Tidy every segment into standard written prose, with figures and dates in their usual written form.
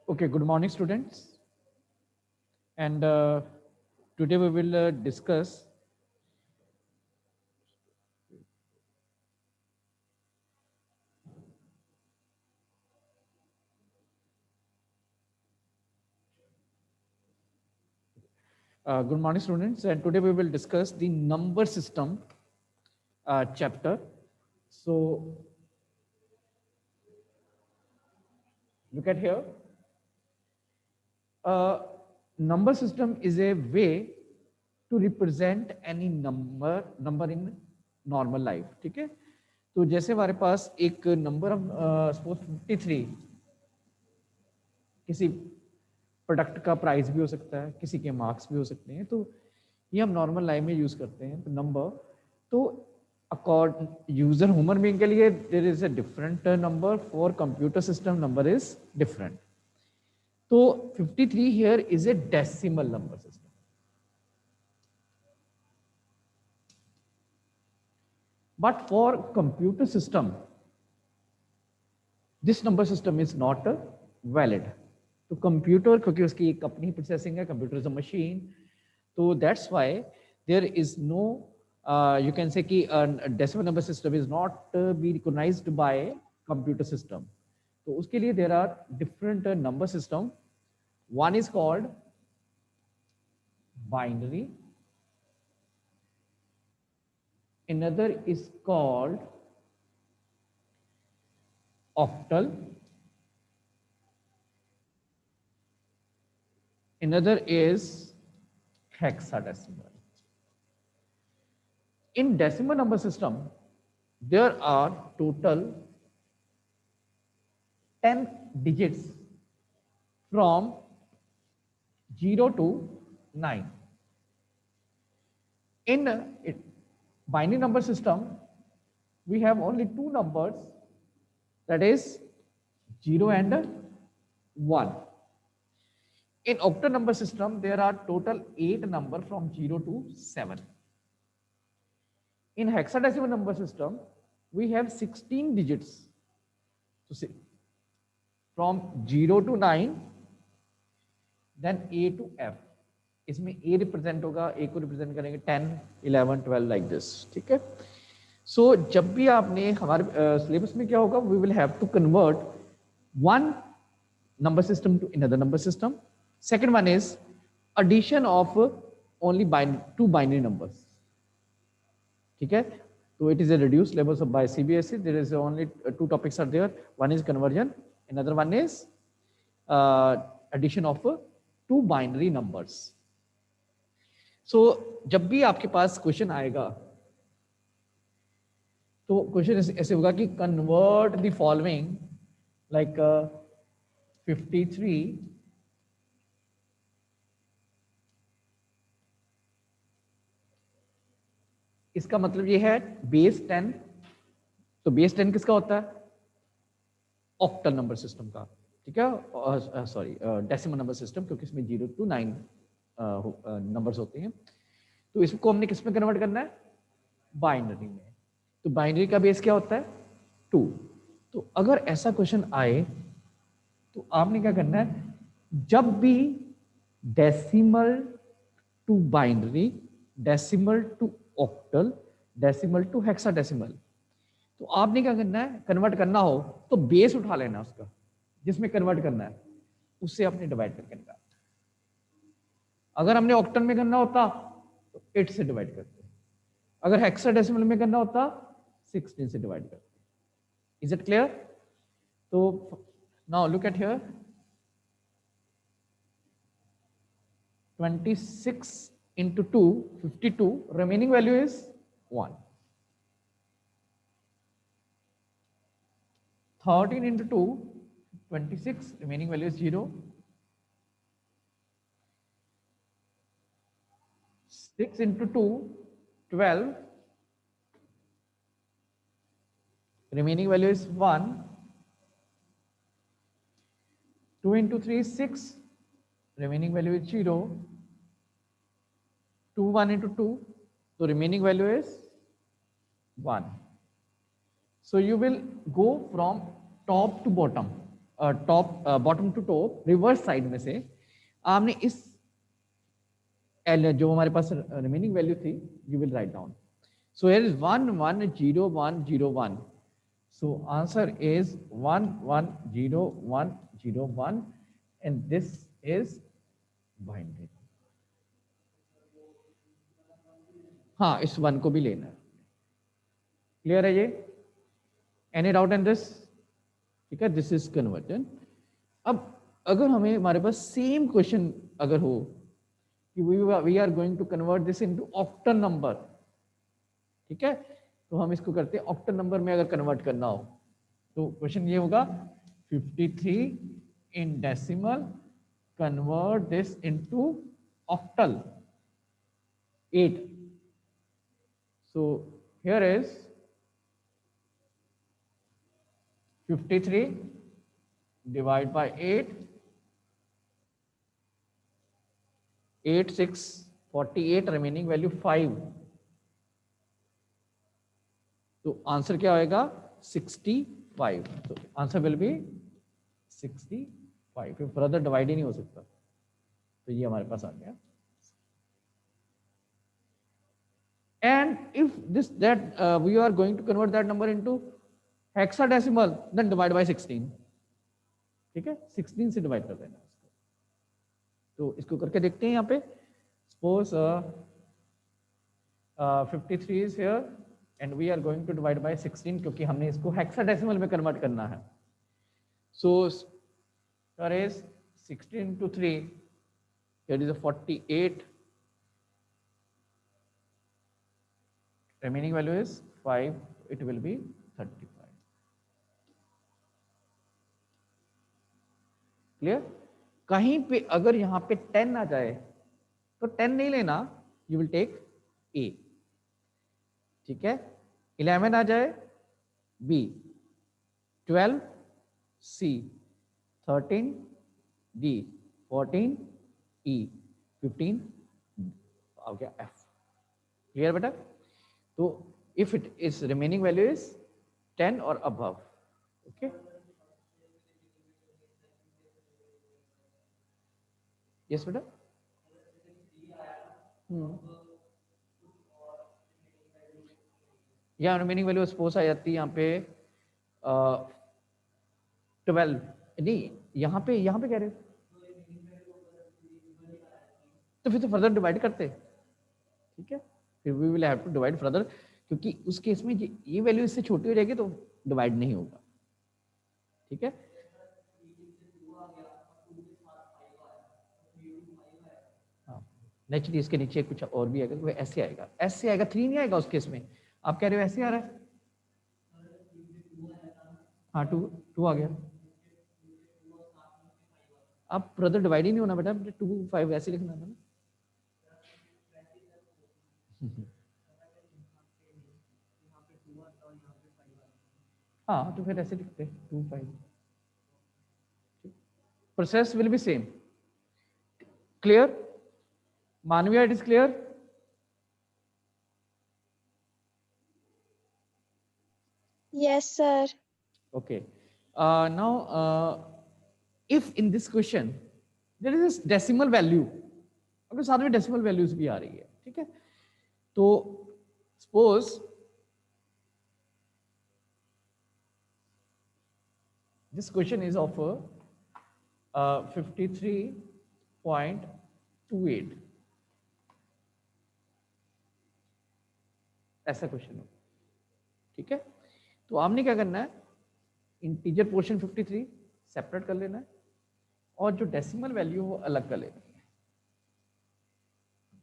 Okay, good morning, students. And today we will discuss good morning, students. And today we will discuss the number system chapter. So look at here. Uh, Number system is a way to represent any number in normal life. ठीक है? तो जैसे हमारे पास एक number suppose 53 किसी product का price भी हो सकता है, किसी के मार्क्स भी हो सकते हैं, तो ये हम नॉर्मल लाइफ में यूज करते हैं। तो नंबर, तो अकॉर्ड यूजर ह्यूमन बीइंग के लिए there is a different number, for computer system number is different. तो 53 here is a decimal number system. But for computer system this number system is not valid. तो computer, क्योंकि उसकी एक अपनी processing है, computer is a machine, तो that's why there is no you can say कि decimal number system is not be recognized by computer system। तो उसके लिए there are different number system। one is called binary, another is called octal, another is hexadecimal। In decimal number system there are total 10 digits from 0 to 9। In binary number system we have only two numbers, that is 0 and 1। In octal number system there are total 8 number from 0 to 7। In hexadecimal number system we have 16 digits, so see, from 0 to 9, then A to F। इसमें A represent होगा, A को represent करेंगे 10, 11, 12 like this. ठीक है? सो जब भी आपने हमारे सिलेबस में क्या होगा, we will have to convert one number system to another number system. Second one is addition of only two binary numbers। ठीक है? तो it is a reduced syllabus by CBSE। there is only two topics are there, one is conversion, another one is addition of two binary numbers। so जब भी आपके पास question आएगा तो question ऐसे होगा कि कन्वर्ट द फॉलोइंग लाइक 53 इसका मतलब ये है बेस 10। तो बेस 10 किसका होता है? ऑक्टल नंबर सिस्टम का। ठीक है? सॉरी, डेसिमल नंबर सिस्टम, क्योंकि इसमें 0 to 9 नंबर्स होते हैं। तो इसको हमने किस में कन्वर्ट करना है? बाइनरी में। तो बाइनरी का बेस क्या होता है? 2। तो अगर ऐसा क्वेश्चन आए तो आपने क्या करना है, जब भी decimal to binary, decimal to octal, decimal to hexadecimal, तो आपने क्या करना है, कन्वर्ट करना हो तो बेस उठा लेना उसका जिसमें कन्वर्ट करना है, उससे आपने डिवाइड करके निकालना। अगर हमने ऑक्टल में करना होता तो 8 से डिवाइड करते, अगर हेक्साडेसिमल में करना होता 16 से डिवाइड करते। Is it clear? तो now look at here, 26 into 2, 52, remaining value is 1। 13 into 2, 26, remaining value is 0। 6 into 2, 12, remaining value is 1। 2 into 3 is 6, remaining value is 0। 2, 1 into 2, so remaining value is 1। So you will go from top to bottom, top bottom to top reverse side में से आपने इस एल जो हमारे पास remaining value थी you will write down. So here is 110101. So answer is 110101 and this is binary. हाँ इस वन को भी लेना है. क्लियर है ये? Any doubt in this? ठीक है, दिस इज कन्वर्जन. अब अगर हमें हमारे पास सेम क्वेश्चन अगर हो कि we are going to convert this into octal number, ठीक है, तो हम इसको करते हैं ऑक्टल नंबर में अगर कन्वर्ट करना हो तो क्वेश्चन ये होगा 53 in decimal convert this into octal 8. So here is 53 divided by 8, 8 6 48, remaining value 5. तो आंसर क्या होएगा 65. तो आंसर विल बी 65. फिर फर्दर डिवाइड ही नहीं हो सकता, तो ये हमारे पास आ गया. And if we are going to convert that number into hexadecimal, then divide by 16. ठीक है, 16 से डिवाइड कर देना इसको. तो इसको करके देखते हैं यहाँ पे. Suppose 53 is here and we are going to divide by 16 क्योंकि हमने इसको hexadecimal में कन्वर्ट करना है. So there is 16 into 3, here is a 48. Remaining value is 5, it will be 35. Clear? कहीं पे अगर यहाँ पे 10 आ जाए तो 10 नहीं लेना, you will take A. ठीक है, 11 आ जाए B, 12 C, 13 D, 14 E, 15 आ गया F. क्लियर बेटा? तो if it is remaining value is 10 or above, okay. Yes बेटा. या रिमेनिंग वैल्यू सपोज आ जाती है यहाँ पे 12. नहीं यहाँ पे कह रहे हो तो फिर तो फर्दर डिवाइड करते. ठीक है, फिर we will have to divide further क्योंकि उस केस में ये वैल्यू इससे छोटी हो जाएगी तो डिवाइड नहीं होगा. ठीक है, हाँ नेचुरली इसके नीचे कुछ और भी आएगा, वो ऐसे आएगा, ऐसे आएगा, 3 नहीं आएगा उस केस में. आप कह रहे हो ऐसे आ रहा है. हाँ 2 आ गया. आप फर्दर डिवाइड ही नहीं होना बेटा, 2 5 ऐसे लिखना था ना. हाँ तो फिर ऐसे लिखते 2 5. Process will be same. Clear Manvia? It is clear? Yes, sir. Okay. Now, if in this question there is a decimal value, अगर साथ में डेसिमल वैल्यूज भी आ रही है, ठीक है, तो suppose this question is of 53.28. ऐसा क्वेश्चन हो. ठीक है, तो आपने क्या करना है, इंटीजर पोर्शन 53 सेपरेट कर लेना है और जो डेसिमल वैल्यू वो अलग कर लेनी है.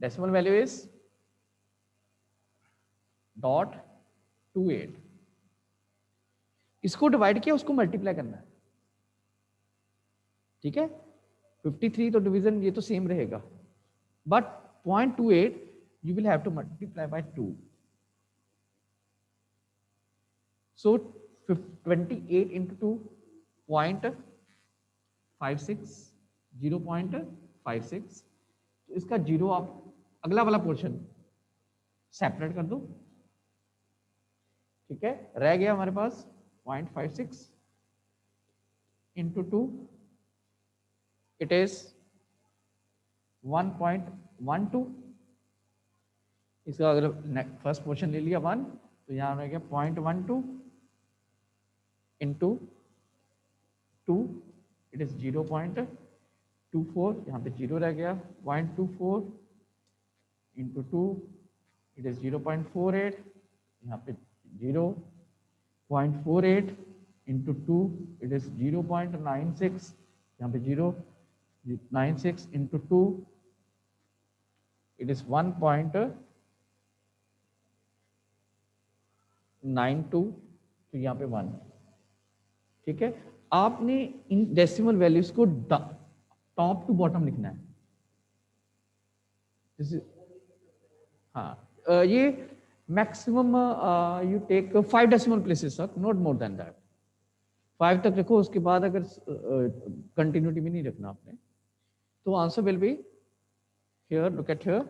Decimal value is .28. इसको डिवाइड किया, उसको मल्टीप्लाई करना है. ठीक है, 53 तो डिवीजन ये तो सेम रहेगा, but 0.28 you will have to multiply by 2. So 28 into 2 0.56, 0.56. तो इसका जीरो आप अगला वाला पोर्शन सेपरेट कर दो. ठीक है, रह गया हमारे पास 0.56. into 2, it is 1.12. इसका अगर फर्स्ट पोर्शन ले लिया 1, तो यहाँ रह गया 0.12 into 2, इट इज 0.24, यहाँ पे 0 रह गया, 0.24 into 2, इट इज 0.48, यहाँ पे 0.48 into 2, इट इज 0.96, यहाँ पे 0.96 into 2, इट इज 1.92, तो यहाँ पे 1, ठीक है। आपने इन डेसिमल वैल्यूज को टॉप टू बॉटम लिखना है। हाँ, ये maximum you take 5 decimal places तक, नॉट मोर देन दैट। 5 तक रखो, उसके बाद अगर कंटिन्यूटी भी नहीं रखना आपने, तो answer will be here, look at here,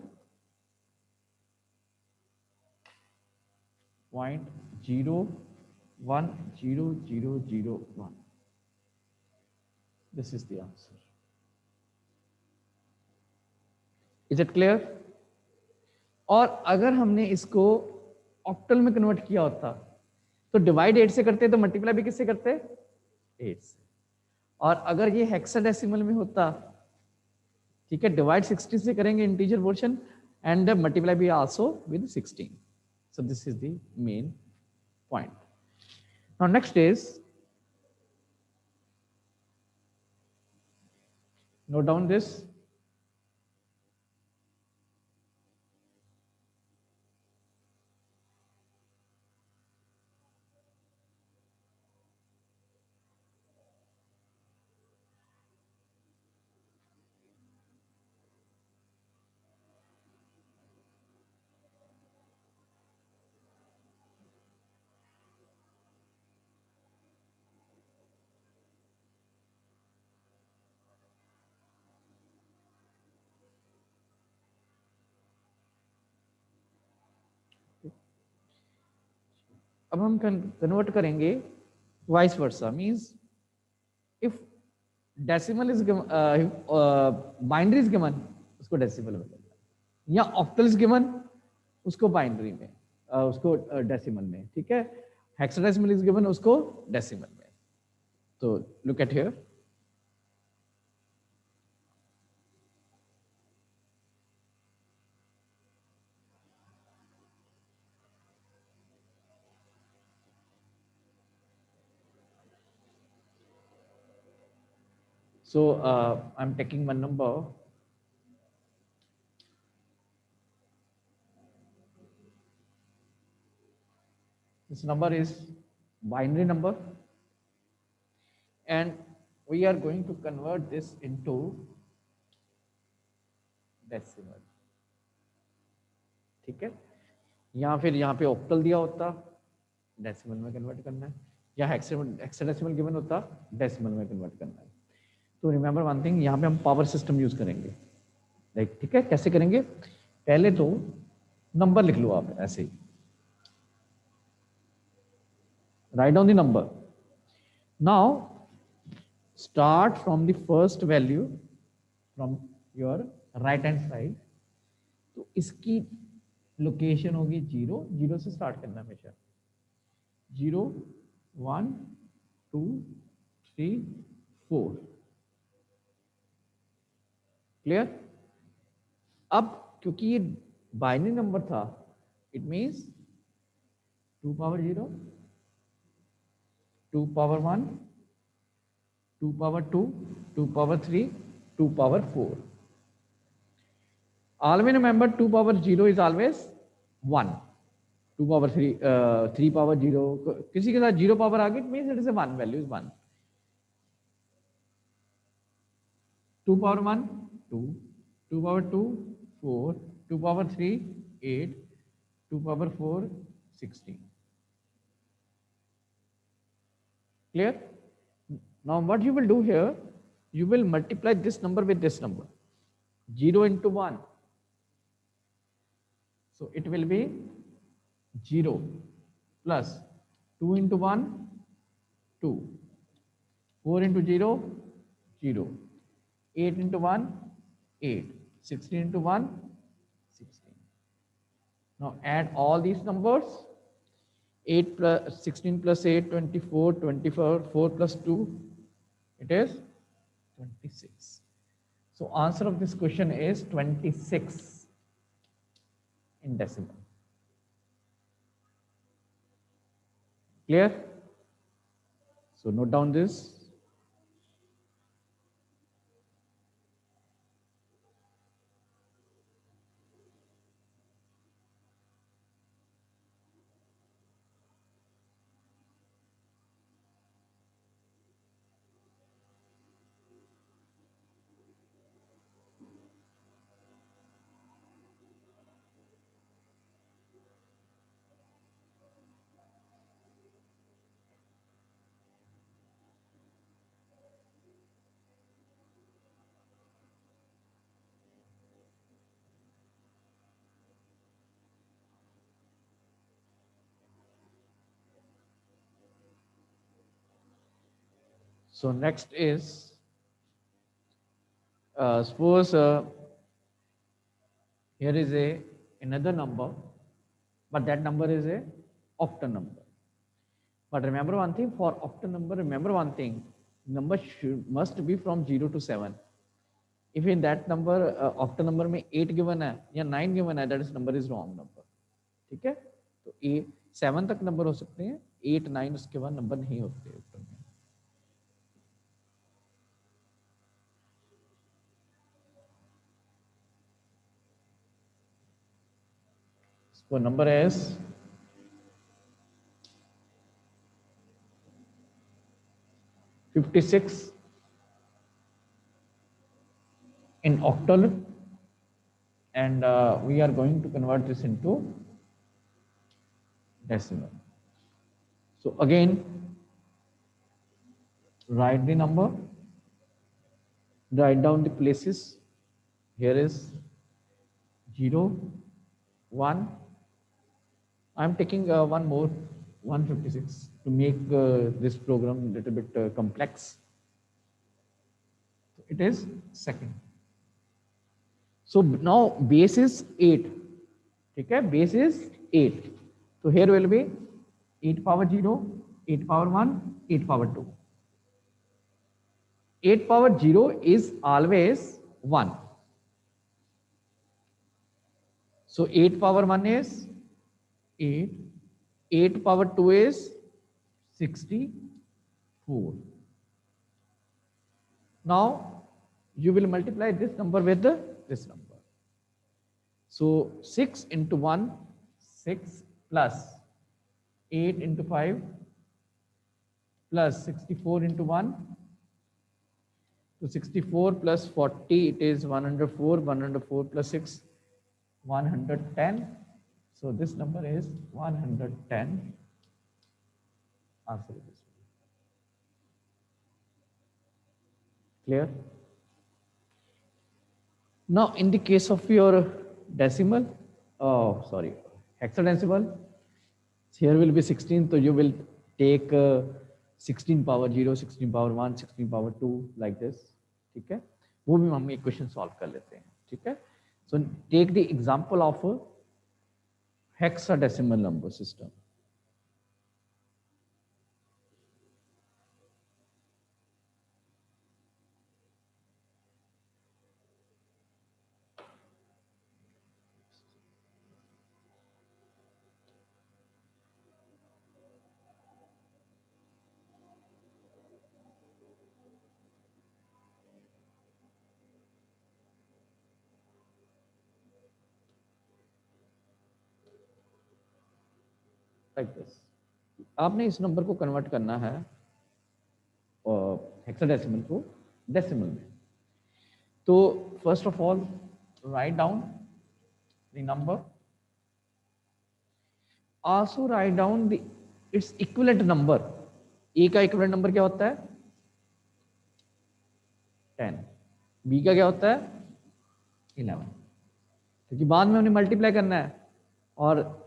0.010001. This is the answer. Is it clear? और अगर हमने इसको ऑक्टल में कन्वर्ट किया होता, तो डिवाइड 8 से करते, तो मल्टीप्लाई भी किससे करते? 8 से। और अगर ये हेक्साडेसिमल में होता, ठीक है, डिवाइड 60 से करेंगे इंटीजर पोर्शन, एंड मल्टीप्लाई भी also with 16. So this is the main point. Now next is, note down this. अब हम कन्वर्ट करेंगे vice versa, means if decimal is binary is given, उसको डेसिमल में करना, या ऑक्टल इज गिवन, उसको binary में, उसको डेसिमल में, ठीक है। हेक्साडेसिमल इज गिवन, उसको डेसिमल में। तो look at here, so I'm taking one number, this number is binary number, and we are going to convert this into decimal, ठीक है। या फिर यहाँ पे ऑक्टल दिया होता, डेसिमल में कन्वर्ट करना है, या हेक्साडेसिमल गिवन होता, डेसिमल में कन्वर्ट करना है। तो रिमेंबर वन थिंग, यहाँ पे हम पावर सिस्टम यूज करेंगे, लाइक, ठीक है। कैसे करेंगे? पहले तो नंबर लिख लो आप ऐसे ही, write down the number. Now start from the first value from your right hand side, तो इसकी लोकेशन होगी 0, 0 से स्टार्ट करना हमेशा, 0 1 2 3 4, क्लियर। अब क्योंकि ये बाइनरी नंबर था, it means 2 power 0, 2 power 1, 2 power 2, 2 power 3, 2 power 4. Always remember 2 power 0 is always 1. 2 power 3, 3 power 0, किसी के साथ 0 power आ गई, it means it is a 1, value is 1. 2 power 1, 2, 2 power 2, 4, 2 power 3, 8, 2 power 4, 16. Clear? Now what you will do here, you will multiply this number with this number, 0 into 1. So it will be 0 plus 2 into 1, 2, 4 into 0, 0. 8 into 1, 8. 16 into 1, 16. Now add all these numbers. 8 plus 16 plus 8, 24, 24, 4 plus 2, it is 26. So answer of this question is 26 in decimal. Clear? So note down this. So next is, suppose here is another number, but that number is a octal number. But remember one thing, for octal number, remember one thing, number must be from 0 to 7. If in that number, octal number में 8 given है या 9 given है, that is number is wrong number. ठीक है? तो 7 तक number हो सकते हैं, 8, 9 उसके बाद नंबर नहीं होते octal में. So number is 56 in octal, and we are going to convert this into decimal. So again, write the number, write down the places. Here is 0, 1. I'm taking one more, 156, to make this program a little bit complex. It is second. So now base is 8. Okay, base is 8. So here will be 8 power 0, 8 power 1, 8 power 2. 8 power 0 is always 1. So 8 power 1 is 8. 8 power 2 is 64. Now you will multiply this number with this number. So 6 into 1, 6, plus 8 into 5, plus 64 into 1. So 64 plus 40, it is 104. 104 plus 6, 110. So this number is 110. Answer is this. Clear? Now in the case of your decimal, hexadecimal, here will be 16, so you will take 16 power 0, 16 power 1, 16 power 2, like this. ठीक है, वो भी हम एक question solve कर लेते हैं. ठीक है, so take the example of a hexadecimal number system. Like this. आपने इस नंबर को कन्वर्ट करना है हेक्साडेसिमल को डेसिमल में. तो first of all write down the number, also write down the its equivalent number. A का इक्विवेलेंट नंबर क्या होता है? 10. बी का क्या होता है? 11. क्योंकि बाद में उन्हें मल्टीप्लाई करना है और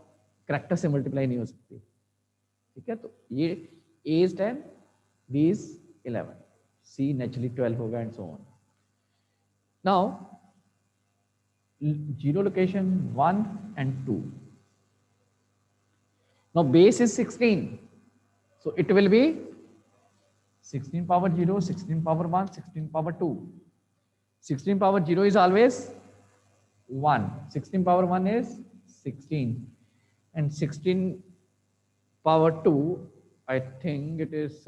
करैक्टर से मल्टीप्लाई नहीं हो सकती. ठीक है, तो ये A is 10, B is 11. C naturally 12 होगा and so on. Now zero location 1 and 2. Now base is 16, so it will be 16 power 0, 16 power 1, 16 power 2. 16 power 0 is always 1, 16 power 1 is 16, and 16 power 2, I think it is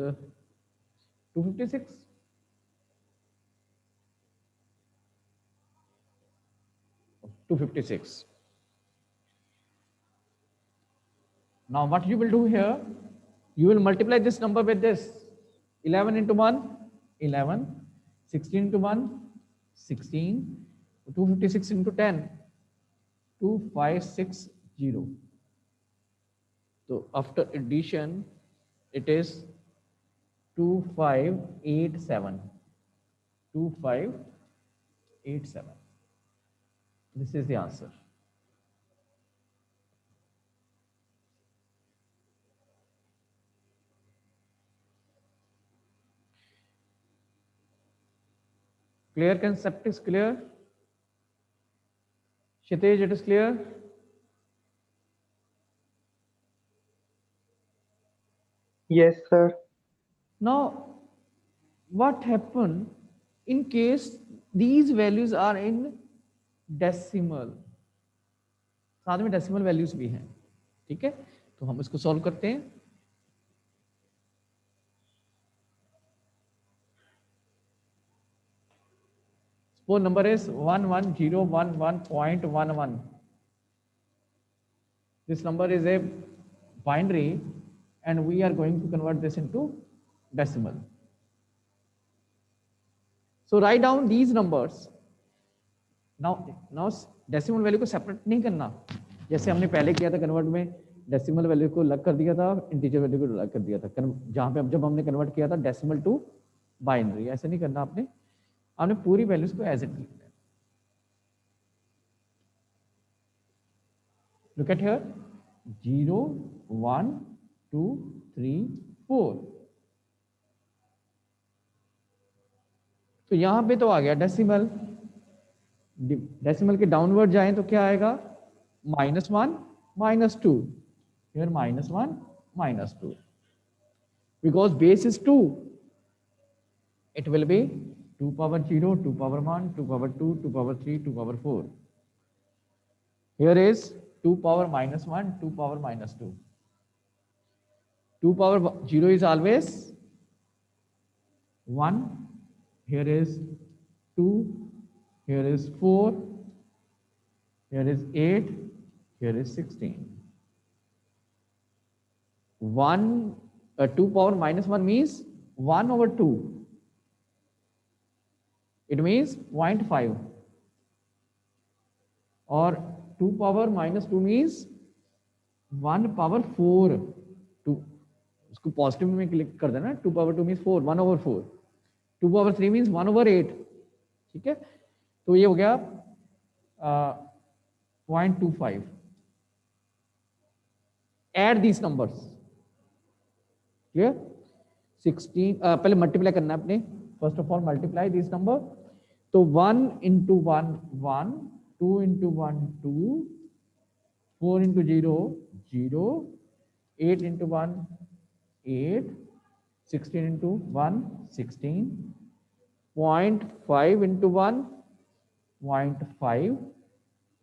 256. Now what you will do here, you will multiply this number with this. 11 into 1, 11, 16 into 1, 16, 256 into 10, 2560. So after addition, it is 2587. 2587. This is the answer. Clear? Concept is clear? Kshitij, it is clear? Yes, sir. Now, what happen in case these values are in decimal? साथ में decimal values भी हैं, ठीक है? तो हम इसको solve करते हैं. Suppose number is 11011.11. This number is a binary and we are going to convert this into decimal. So write down these numbers. Now decimal value को सेपरेट नहीं करना, जैसे हमने पहले किया था कन्वर्ट में, डेसिमल वैल्यू को अलग कर दिया था, इंटीजर वैल्यू को अलग कर दिया था, जहां पे जब हमने कन्वर्ट किया था डेसिमल टू बाइनरी. ऐसे नहीं करना आपने पूरी वैल्यूज को एज इट लिखना है. Look at here, 0 1 2 3 4. तो यहां पे तो आ गया डेसिमल. डेसिमल के डाउनवर्ड जाएं तो क्या आएगा? -1 -2. Here -1 -2. Because base is 2, it will be 2 power 0, 2 power 1, 2 power 2, 2 power 3, 2 power 4. Here is 2 power -1, 2 power -2. 2 power 0 is always 1. Here is 2. Here is 4, here is 8, here is 16. 2 power -1 means 1 over 2. It means 0.5. Or 2 power -2 means 1 power 4. उसको positive में click कर देना. 2 power 2 means 4, 1 over 4. 2 power 3 means 1 over 8. ठीक है, तो ये हो गया 0.25. Add these numbers. Clear? 16 पहले मल्टीप्लाई करना है अपने. First of all multiply this number. तो 1 into 1 1, 2 into 1 2, 4 into 0 0, 8 into 1 8, 16 into 1 16, 0.5 into 1 0.5,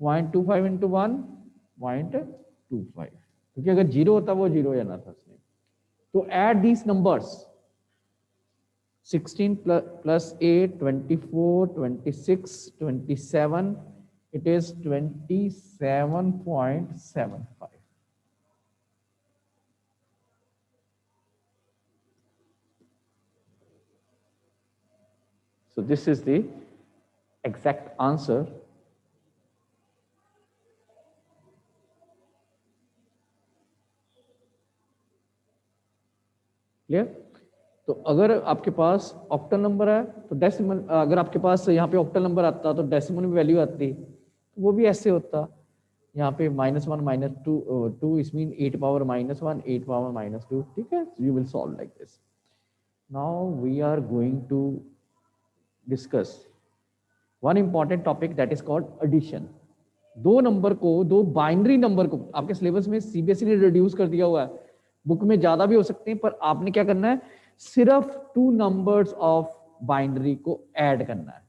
0.25 into 1 0.25. क्योंकि अगर 0 होता वो 0 जाना था उसने. तो add these numbers. 16 plus 8 24, 26, 27. It is 27.75. So this is the exact answer. Clear? तो अगर आपके पास ऑक्टल नंबर है तो डेसिमल, अगर आपके पास यहाँ पे ऑक्टल नंबर आता तो डेसिमल में वैल्यू आती तो वो भी ऐसे होता. यहाँ पे -1 -2 2 इस मीन 8 power -1 8 power -2. ठीक है, you will solve like this. Now we are going to discuss one important topic that is called addition. दो नंबर को, दो बाइनरी नंबर को, आपके सिलेबस में सीबीएसई ने रिड्यूस कर दिया हुआ है, बुक में ज्यादा भी हो सकते हैं, पर आपने क्या करना है, सिर्फ टू नंबर्स ऑफ बाइनरी को ऐड करना है,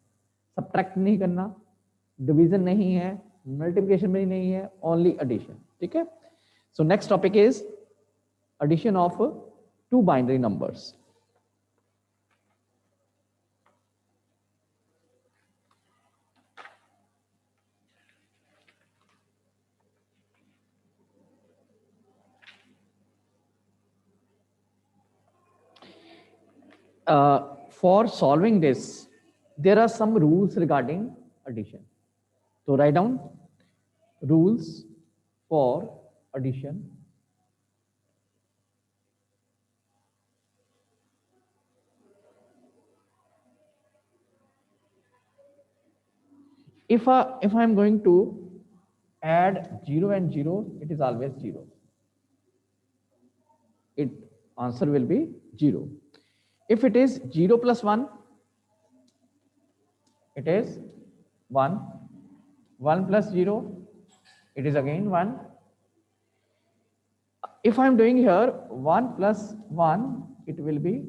सब्ट्रैक्ट नहीं करना, डिवीजन नहीं है, मल्टीप्लिकेशन में नहीं है, ओनली एडिशन. ठीक है. So next topic is addition of two binary numbers. For solving this, there are some rules regarding addition. So write down rules for addition. If I am going to add 0 and 0, it is always 0. It answer will be 0. If it is 0 plus 1, it is 1. 1 plus 0, it is again 1. If I am doing here 1 plus 1, it will be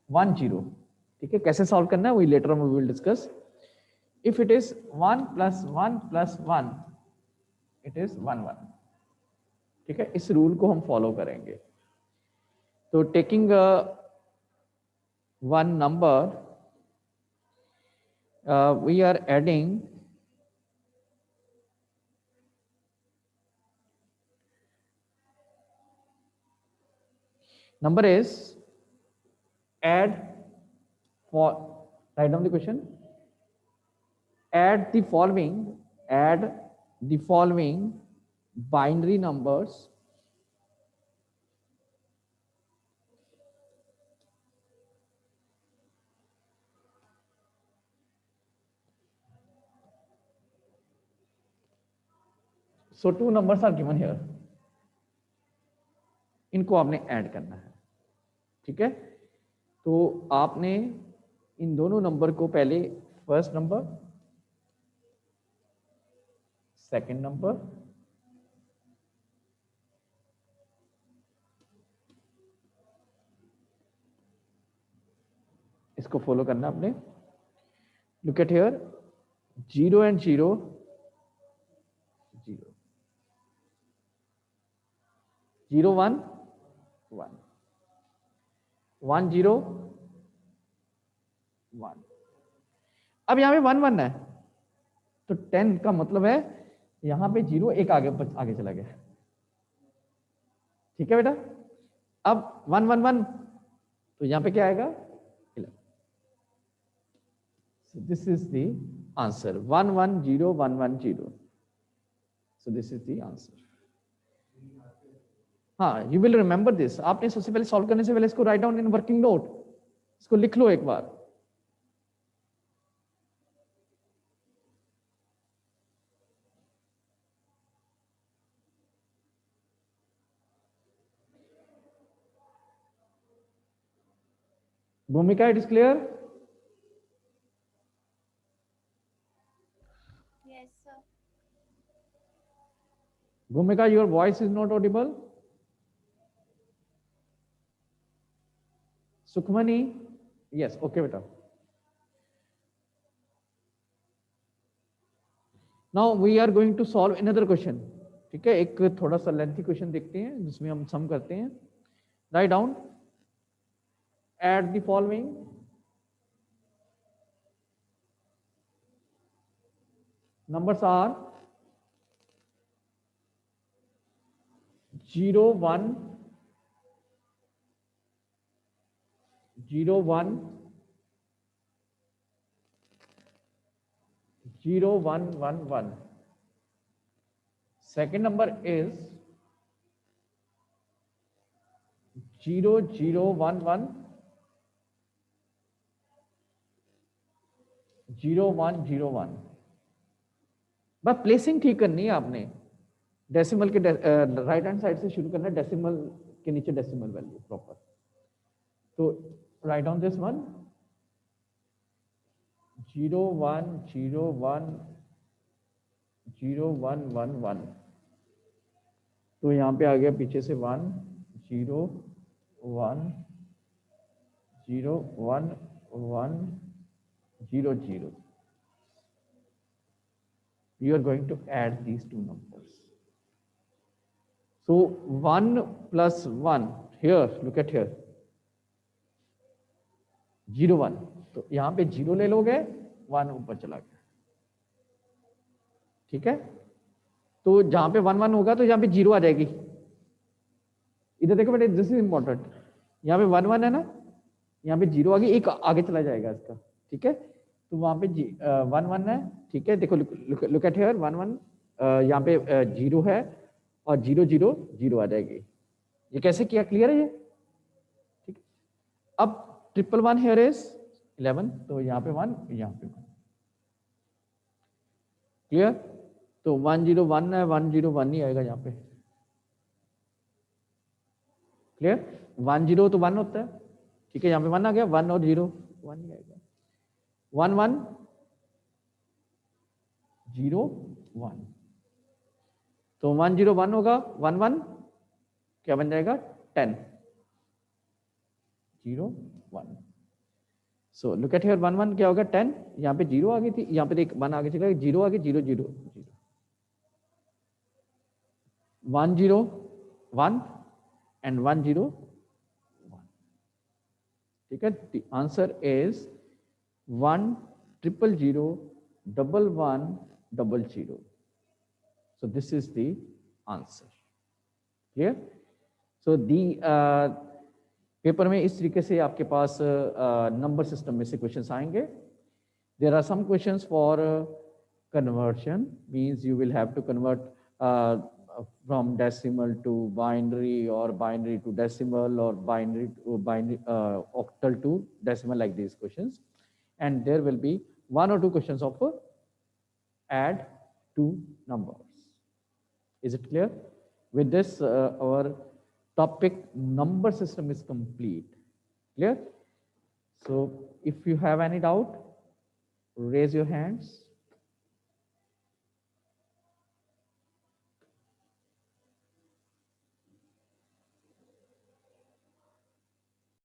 1 0. ठीक है, कैसे solve करना है, we later on we will discuss. If it is 1 plus 1 plus 1, it is 1 1. ठीक है, इस rule को हम फॉलो करेंगे. तो taking one number, we are adding number is add for, write down the question, add the following binary numbers so two numbers are given here, इनको आपने add करना है. ठीक है, तो आपने इन दोनों नंबर को पहले फर्स्ट नंबर, सेकंड नंबर, इसको फॉलो करना आपने. Look at here, 0 and 0, 0, 0 1 1, 1 0 1. अब यहां पे 1 1 है, तो 10 का मतलब है यहां पे 0 एक आगे चला गया. ठीक है बेटा, अब 1 1 1, तो यहां पे क्या आएगा, 11. So this is the answer, 1 1 0 1 1 0. So this is the answer. हाँ, you will remember this. आपने सबसे पहले सॉल्व करने से पहले इसको write down in working note, इसको लिख लो एक बार. Bhumika, it is clear? Yes, sir. Bhumika, your voice is not audible. Sukhmani, yes, okay beta. Now we are going to solve another question. ठीक है, एक थोड़ा सा लेंथी क्वेश्चन देखते हैं जिसमें हम सम करते हैं. Write down, add the following numbers are 0 1 0 1 0 1 1 1. Second number is 0 0 1 1 0 1 0 1. बस प्लेसिंग ठीक करनी है आपने. डेसिमल के राइट हैंड साइड से शुरू करना है, डेसिमल के नीचे डेसिमल वैल्यू प्रॉपर. तो write down this one. 0 1 0 1 0 1 1 1, तो यहाँ पे आ गया पीछे से 1 0 1 0 1 1 0 0. You are going to add these two numbers. So 1 plus 1, here look at here, 0 1, तो यहाँ पे 0 ले लोगे, 1 ऊपर चला गया, ठीक है। तो जहां पे 1 1 होगा तो यहाँ पे 0 आ जाएगी। इधर देखो बेटे, दिस इज इंपॉर्टेंट, यहाँ पे 1 1 है ना, यहाँ पे 0 आगे, एक आगे चला जाएगा इसका, ठीक है। तो वहां पे 1 1 है, ठीक है। देखो लुक एट हियर, 1 1, यहाँ पे 0 है और 0 0 0 आ जाएगी। ये कैसे किया, क्लियर है ये, ठीक है। अब 1 1 1 हियर इज 11, तो यहाँ पे 1, यहाँ पे 1, क्लियर। तो 1 0 1 है, 1 0 1 ही आएगा यहाँ पे, क्लियर। 1 0 तो 1 होता है, ठीक है। यहाँ पे 1 आ गया, 1 और 0 1 ही आएगा। 1 1 0 1, तो 1 0 1 होगा, 1 1 क्या बन जाएगा, 10 0 1। सो लुक एट हियर, 1 1 क्या होगा, 10, यहाँ पे 0 आ गई थी, यहाँ पे एक 1 आगे चला गया, 0 आगे, 0 0 0, 1 0 1 and 1 0 1, ठीक है। The answer is 1 0 0 1 1 0 0. So this is the answer, clear. So the paper में इस तरीके से आपके पास नंबर सिस्टम में से क्वेश्चंस आएंगे। There are some questions for conversion, means you will have to convert from decimal to binary or binary to decimal or binary octal to decimal, like these questions. And there will be 1 or 2 questions of add two numbers. Is it clear? With this our topic number system is complete. Clear? So if you have any doubt, raise your hands.